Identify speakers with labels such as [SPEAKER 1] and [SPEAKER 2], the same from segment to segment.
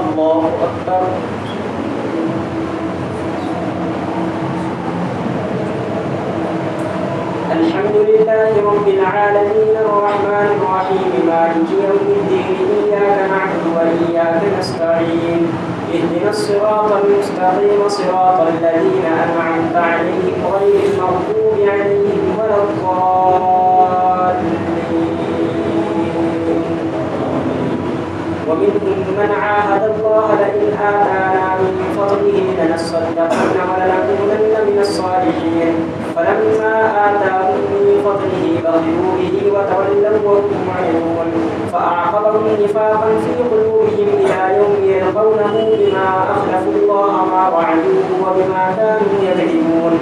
[SPEAKER 1] الله أكبر. الحمد لله رب العالمين الرحمن الرحيم مالك يوم الدين إياك نعبد وإياك نستعين اهدنا الصراط المستقيم صراط الذين أنعمت عليهم غير المغضوب عليهم ولا الضالين. ومنهم من عاهد الله لئن آتانا من فضله لنصدقن ولنكونن من الصالحين فلما آتاهم من فضله بخلوا به وتولوا وهم معرضون فأعقبهم نفاقا في قلوبهم إلى يوم يلقونه بما أخلفوا الله ما وعدوه وبما كانوا يكذبون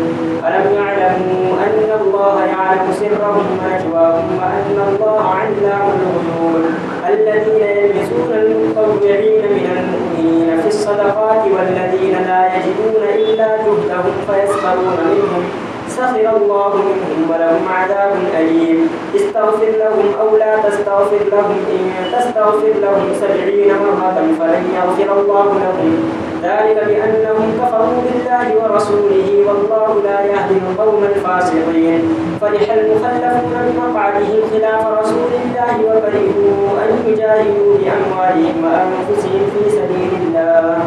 [SPEAKER 1] ألم يعلموا أن الله يعلم سرهم ونجواهم وأن الله علام الغيوب الذين يلمزون المتطوعين من المؤمنين في الصدقات والذين لا يجدون إلا جهدهم فيسخرون منهم سخر الله منهم ولهم عذاب أليم استغفر لهم أو لا تستغفر لهم إن تستغفر لهم 70 مرة فلن يغفر الله لهم ذلك بأنهم كفروا بالله ورسوله والله لا يهدي القوم الفاسقين فرح المخلفون بمقعدهم خلاف رسول الله وكرهوا أن يجاهدوا بأموالهم وأنفسهم في سبيل الله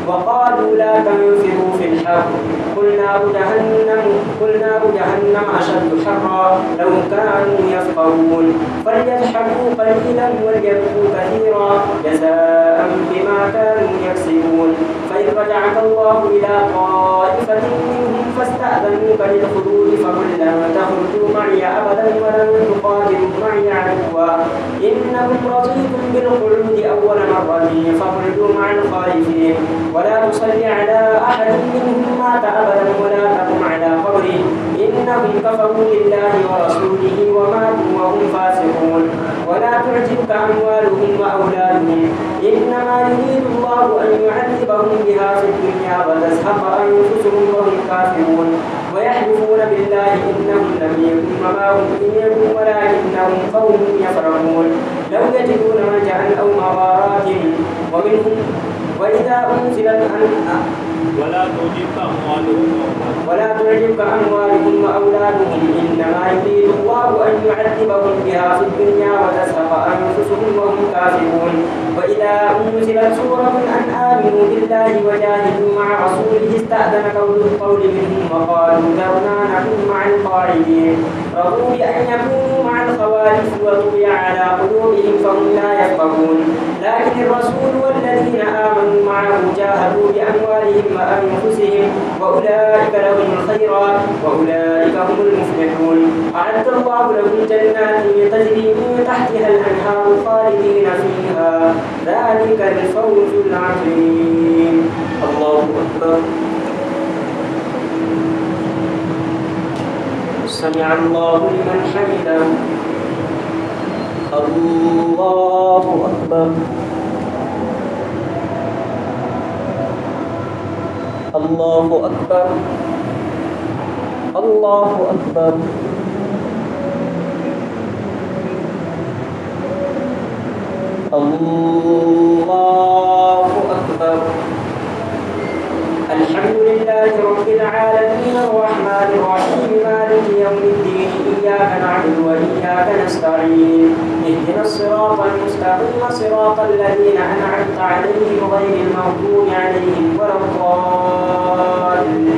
[SPEAKER 1] وقالوا لا تنفروا في الحر قل نار جهنم أشد حرا لو كانوا يفقهون فليضحكوا قليلا وليبكوا كثيرا جزاء بما كانوا يكسبون فإن رجعك الله إلى طائفة منهم فاستأذنوك للخروج فقل لن تخرجوا معي أبدا ولن تقاتلوا معي عدوا إنكم رضيتم بالقعود أول مرة فاقعدوا مع الخالفين ولا تصل على أحد منهم مات أبدا ولا تقم على قبره إنهم كفروا بالله ورسوله وماتوا وهم فاسقون ولا تعجبك أموالهم وأولادهم إنما يريد الله أن يعذبهم بها في الدنيا وتزهق أنفسهم وهم كافرون ويحلفون بالله إنهم لمنكم وما هم منكم ولكنهم قوم يفرحون لو يجدون ملجأ أو مغارات ومنهم وإذا أنزلت ولا تعجبك أموالهم وأولادهم إنما يريد الله أن يعذبهم بها في الدنيا وتزهق أنفسهم وهم كافرون وإذا أنزلت سورة أن آمنوا بالله وجاهدوا مع رسوله استأذنك أولو القول منهم وقالوا ذرنا نكن مع القاعدين رضوا بأن يكونوا مع الخوالف وطبع على قلوبهم فهم لا يفقهون لكن الرسول والذين آمنوا معه جاهدوا بأموالهم وأنفسهم وأولئك لهم الخيرات وأولئك هم المفلحون أعد الله لهم جنات تجري من تحتها الأنهار خالدين فيها ذلك الفوز العظيم. الله أكبر. سمع الله لمن حمده. الله أكبر. الله أكبر. الله أكبر. الله أكبر. الحمد لله رب العالمين الرحمن الرحيم مالك يوم الدين إياك نعبد وإياك نستعين اهدنا الصراط المستقيم صراط الذين أنعمت عليهم غير المغضوب عليهم ولا الضالين.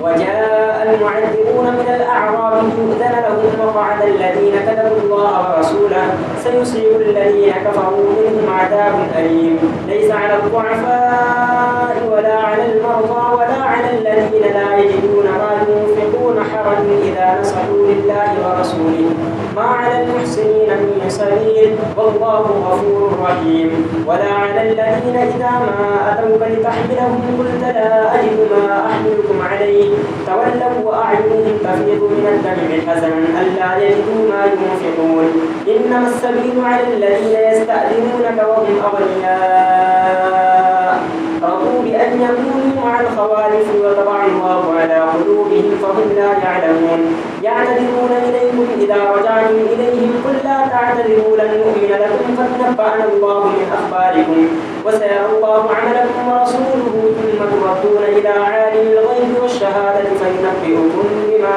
[SPEAKER 1] وجاء المعذرون من الأعراب يؤذن لهم وقعد الذين كذبوا الله ورسوله سيصيب الذين كفروا منهم عذاب أليم ليس على الضعفاء ولا على المرضى ولا على الذين لا يجدون ما ينفقون حرج إذا نصحوا لله ورسوله ما على المحسنين من سبيل والله غفور رحيم ولا على الذين إذا ما أتوك لتحملهم قلت لا أجد ما أحملكم عليه تولوا وأعينهم تفيض من الدمع حزنا ألا يجدوا ما ينفقون إنما السبيل على الذين يستأذنونك وهم أغنياء رضوا بأن يكونوا مع الخوالف وطبع الله على قلوبهم فهم لا يعلمون يعتذرون إليكم إذا رجعتم إليهم قل لا تعتذروا لن نؤمن لكم قد نبأنا الله من أخباركم وسيرى الله عملكم ورسوله ثم تردون إلى عالم الغيب والشهادة فينبئكم بما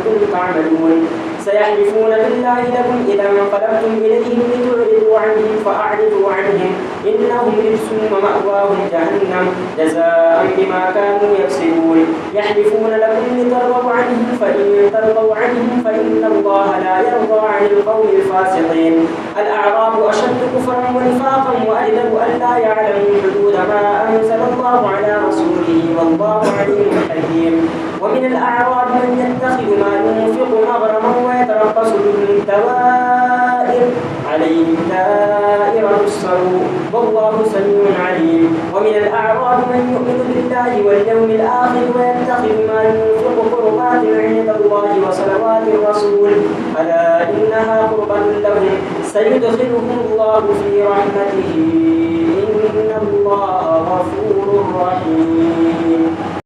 [SPEAKER 1] كنتم تعملون سيحلفون بالله لكم إذا انقلبتم إليهم لتعرضوا عنهم فأعرضوا عنهم إنهم رجس ومأواهم جهنم جزاء بما كانوا يكسبون يحلفون لكم لترضوا عنهم فإن ترضوا عنهم فإن الله لا يرضى عن القوم الفاسقين الأعراب أشد كفرا ونفاقا وأجدر أن لا يعلموا حدود ما أنزل الله على رسوله والله عليم حكيم ومن الأعراب من يتخذ ما ينفق مغرما ويتربص بهم الدوائر عليهم دائرة السوء والله سميع عليم ومن الأعراب من يؤمن بالله واليوم الآخر ويتخذ ما ينفق قربات عند الله وصلوات الرسول ألا إنها قربة لهم سيدخلهم الله في رحمته